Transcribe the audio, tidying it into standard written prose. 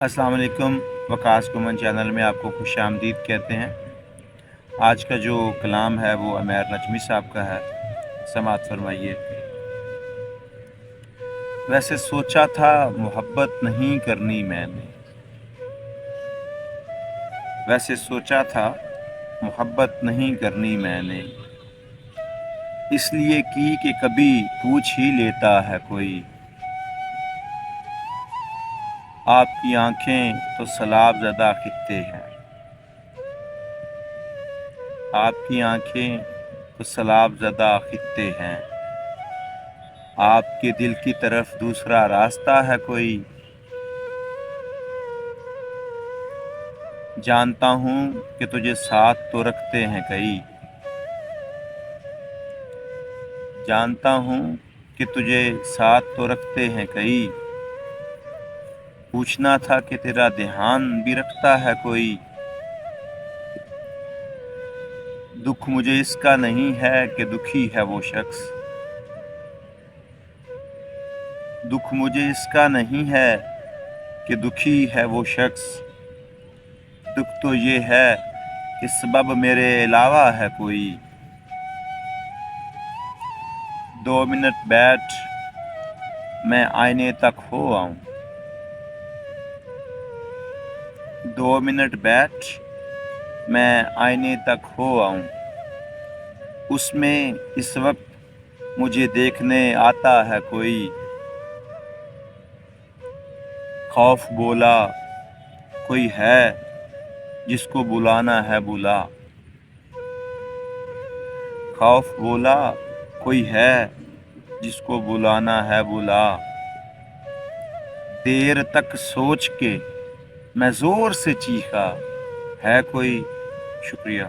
अस्सलाम वालेकुम। वकास गुमन चैनल में आपको खुश आमदीद कहते हैं। आज का जो कलाम है वो अमैर नजमी साहब का है। समाअत फरमाइए। वैसे सोचा था मोहब्बत नहीं करनी मैंने, वैसे सोचा था मोहब्बत नहीं करनी मैंने, इसलिए की कि कभी पूछ ही लेता है कोई। आपकी आंखें तो सैलाब ज़दा खित्ते हैं, आपकी आंखें तो सैलाब ज़दा खित्ते हैं। आपके दिल की तरफ दूसरा रास्ता है कोई। जानता हूँ कि तुझे साथ तो रखते हैं कई, जानता हूँ कि तुझे साथ तो रखते हैं कई। पूछना था कि तेरा ध्यान भी रखता है कोई। दुख मुझे इसका नहीं है कि दुखी है वो शख्स, दुख मुझे इसका नहीं है कि दुखी है वो शख्स। दुख तो ये है कि सबब मेरे अलावा है कोई। 2 मिनट बैठ मैं आईने तक हो आऊं, 2 मिनट बैठ मैं आईने तक हो आऊं। उसमें इस वक्त मुझे देखने आता है कोई। खौफ बोला कोई है जिसको बुलाना है बुला, खौफ बोला कोई है जिसको बुलाना है बुला। देर तक सोच के मैं ज़ोर से चीखा, है कोई? शुक्रिया।